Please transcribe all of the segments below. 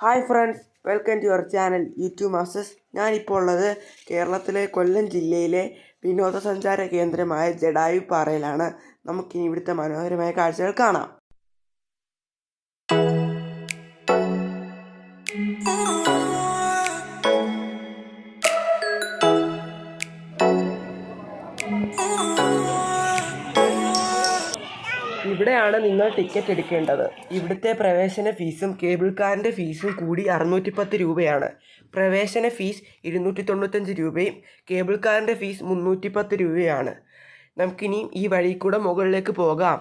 Hi friends, welcome to your channel YouTube masters. ഞാനിപ്പോൾ ഉള്ളത് കേരളത്തിലെ കൊല്ലം ജില്ലയിലെ വിനോദസഞ്ചാര കേന്ദ്രമായ ജടായു പാറയിലാണ്. നമുക്കിനി ഇവിടുത്തെ മനോഹരമായ കാഴ്ചകൾ കാണാം. ഇവിടെയാണ് നിങ്ങൾ ടിക്കറ്റ് എടുക്കേണ്ടത്. ഇവിടുത്തെ പ്രവേശന ഫീസും കേബിൾ കാറിൻ്റെ ഫീസും കൂടി 610 രൂപയാണ്. പ്രവേശന ഫീസ് 295 രൂപയും കേബിൾ കാറിൻ്റെ ഫീസ് 310 രൂപയാണ്. നമുക്കിനി ഈ വഴി കൂടെ മുകളിലേക്ക് പോകാം.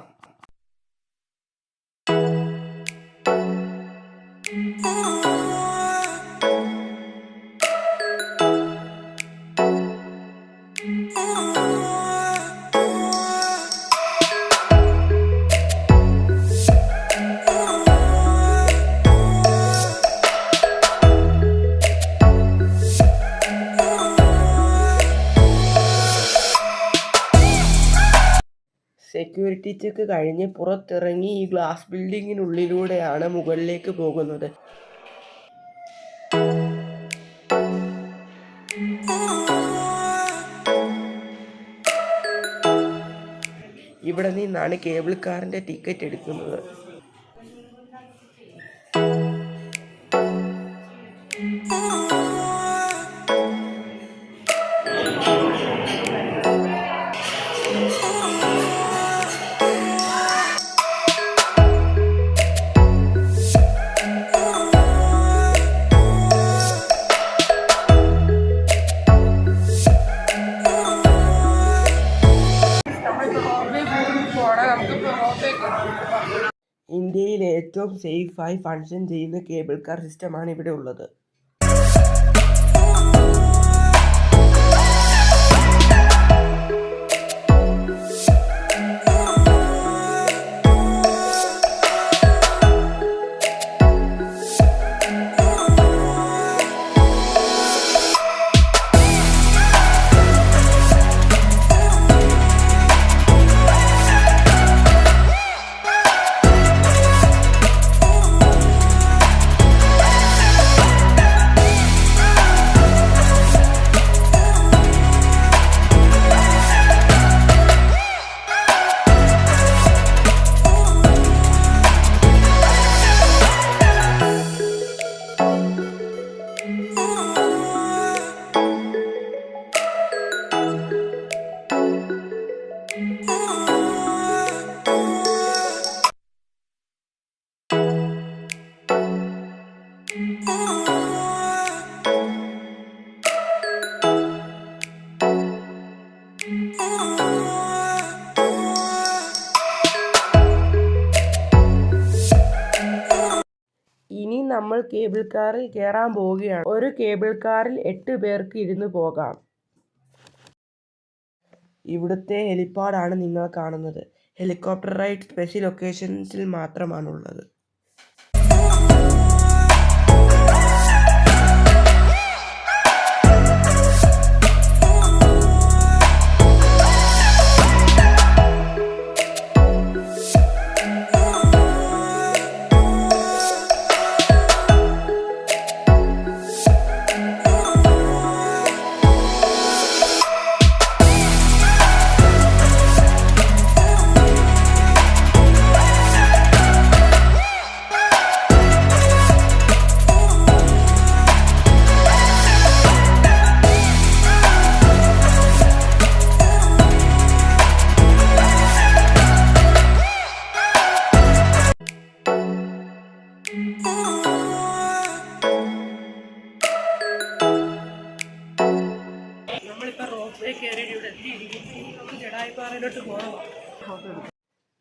സെക്യൂരിറ്റി ചെക്ക് കഴിഞ്ഞ് പുറത്തിറങ്ങി ഈ ഗ്ലാസ് ബിൽഡിങ്ങിനുള്ളിലൂടെയാണ് മുകളിലേക്ക് പോകുന്നത്. ഇവിടെ നിന്നാണ് കേബിൾ കാറിൻ്റെ ടിക്കറ്റ് എടുക്കുന്നത്. ഇന്ത്യയിലെ ഏറ്റവും സേഫായി ഫങ്ഷൻ ചെയ്യുന്ന കേബിൾ കാർ സിസ്റ്റമാണ് ഇവിടെ ഉള്ളത്. ഇനി നമ്മൾ കേബിൾ കാറിൽ കയറാൻ പോവുകയാണ്. ഒരു കേബിൾ കാറിൽ 8 പേർക്ക് ഇരുന്ന് പോകാം. ഇവിടുത്തെ ഹെലിപ്പാഡാണ് നിങ്ങൾ കാണുന്നത്. ഹെലികോപ്റ്റർ റൈഡ് സ്പെഷ്യൽ ഒക്കേഷൻസിൽ മാത്രമാണുള്ളത്.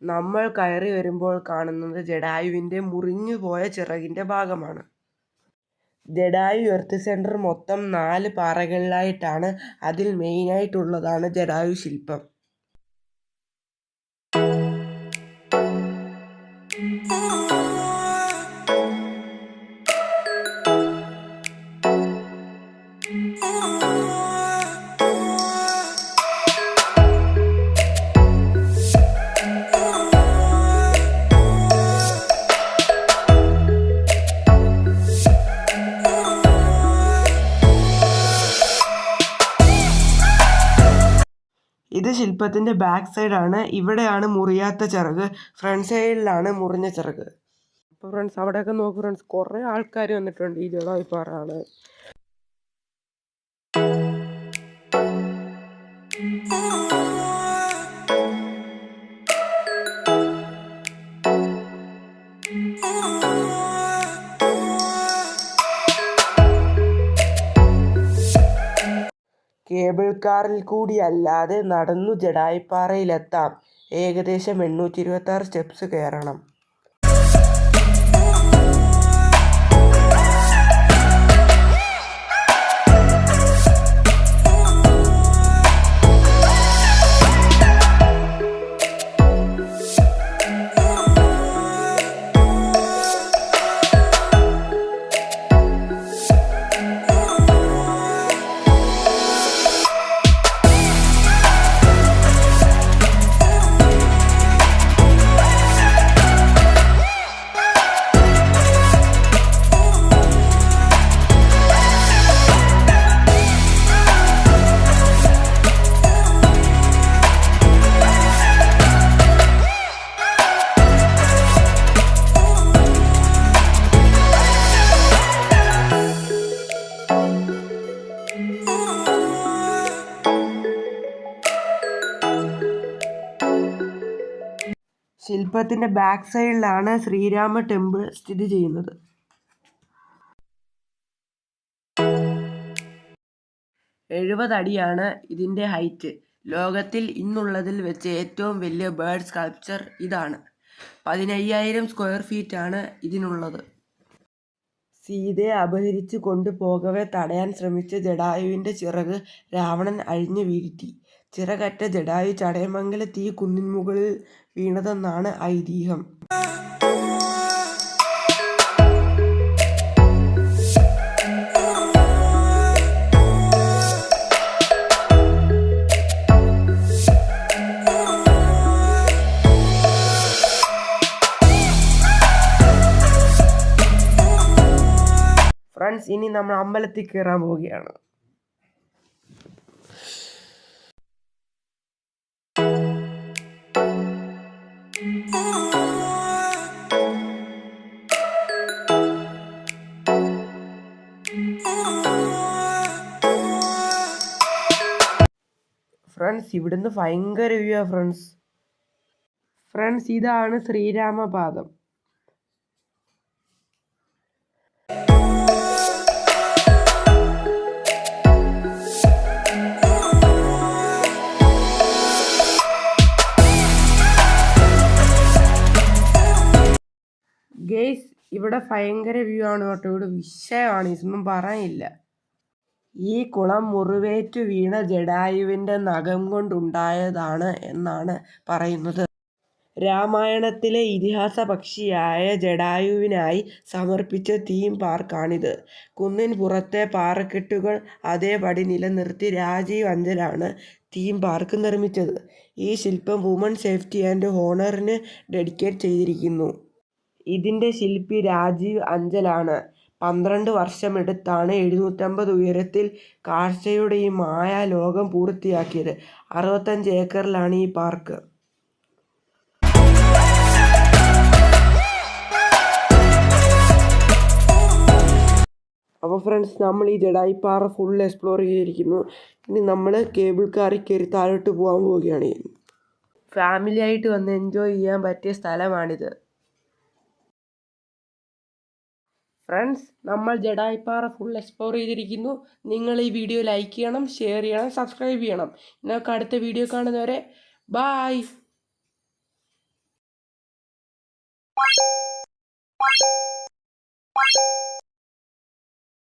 നമ്മൾ കയറി വരുമ്പോൾ കാണുന്നത് ജടായുവിൻ്റെ മുറിഞ്ഞുപോയ ചിറകിൻ്റെ ഭാഗമാണ്. ജടായു എർത്ത് സെൻറ്റർ മൊത്തം 4 പാറകളിലായിട്ടാണ്. അതിൽ മെയിനായിട്ടുള്ളതാണ് ജടായു ശില്പം. ശില്പത്തിൻ്റെ ബാക്ക് സൈഡാണ്. ഇവിടെയാണ് മുറിയാത്ത ചിറക്, ഫ്രണ്ട് സൈഡിലാണ് മുറിഞ്ഞ ചിറക്. അപ്പോൾ ഫ്രണ്ട്സ് അവിടെയൊക്കെ നോക്കൂ ഫ്രണ്ട്സ്, കുറേ ആൾക്കാർ വന്നിട്ടുണ്ട് ഈ ജഡായുപ്പാറ കാണാൻ. കേബിൾ കാറിൽ കൂടി അല്ലാതെ നടന്നു ജഡായുപ്പാറയിലെത്താം. ഏകദേശം 826 സ്റ്റെപ്സ് കയറണം. ശില്പത്തിൻ്റെ ബാക്ക് സൈഡിലാണ് ശ്രീരാമ ടെമ്പിൾ സ്ഥിതി ചെയ്യുന്നത്. അടിയാണ് ഇതിൻ്റെ ഹൈറ്റ്. ലോകത്തിൽ ഇന്നുള്ളതിൽ വെച്ച് ഏറ്റവും വലിയ ബേർഡ് സ്കൾപ്ചർ ഇതാണ്. 15,000 സ്ക്വയർ ഫീറ്റാണ് ഇതിനുള്ളത്. സീതയെ അപഹരിച്ചു കൊണ്ടുപോകവെ തടയാൻ ശ്രമിച്ച ജഡായുവിൻ്റെ ചിറക് രാവണൻ അഴിഞ്ഞു വീഴ്ത്തി. ചിറകറ്റ ജഡായു ചടയമംഗലത്ത് ഈ കുന്നിൻ മുകളിൽ വീണതെന്നാണ് ഐതിഹ്യം. ഫ്രണ്ട്സ്, ഇനി നമ്മൾ അമ്പലത്തിൽ കയറാൻ പോവുകയാണ്. ഫ്രണ്ട്സ്, ഇവിടുന്ന് ഭയങ്കര വ്യൂ ആ ഫ്രണ്ട്സ് ഇതാണ് ശ്രീരാമപാദം. ഗെയ്സ്, ഇവിടെ ഭയങ്കര വ്യൂ ആണ് കേട്ടോ. ഇവിടെ വിഷയമാണ്, ഇതൊന്നും പറയാനില്ല. ഈ കുളം മുറിവേറ്റു വീണ ജഡായുവിൻ്റെ നഖം കൊണ്ടുണ്ടായതാണ് എന്നാണ് പറയുന്നത്. രാമായണത്തിലെ ഇതിഹാസ പക്ഷിയായ ജഡായുവിനായി സമർപ്പിച്ച തീം പാർക്കാണിത്. കുന്നിൻ പുറത്തെ പാറക്കെട്ടുകൾ അതേപടി നിലനിർത്തി രാജീവ് അഞ്ചലാണ് തീം പാർക്ക് നിർമ്മിച്ചത്. ഈ ശില്പം വുമൺ സേഫ്റ്റി ആൻഡ് ഹോണറിന് ഡെഡിക്കേറ്റ് ചെയ്തിരിക്കുന്നു. ഇതിൻ്റെ ശില്പി രാജീവ് അഞ്ചലാണ്. 12 വർഷമെടുത്താണ് 750 ഉയരത്തിൽ കാഴ്ചയുടെ ഈ മായാലോകം പൂർത്തിയാക്കിയത്. 65 ഏക്കറിലാണ് ഈ പാർക്ക്. അപ്പോൾ ഫ്രണ്ട്സ്, നമ്മൾ ഈ ജഡായുപ്പാറ ഫുൾ എക്സ്പ്ലോർ ചെയ്തിരിക്കുന്നു. ഇനി നമ്മൾ കേബിൾ കാറിൽ കയറി താഴോട്ട് പോകാൻ പോവുകയാണ്. ഫാമിലി ആയിട്ട് വന്ന് എൻജോയ് ചെയ്യാൻ പറ്റിയ സ്ഥലമാണിത്. ഫ്രണ്ട്സ്, നമ്മൾ ജഡായുപ്പാറ ഫുൾ എക്സ്പ്ലോർ ചെയ്തിരിക്കുന്നു. നിങ്ങൾ ഈ വീഡിയോ ലൈക്ക് ചെയ്യണം, ഷെയർ ചെയ്യണം, സബ്സ്ക്രൈബ് ചെയ്യണം. നിങ്ങൾക്ക് അടുത്ത വീഡിയോ കാണുന്നവരെ ബായ്.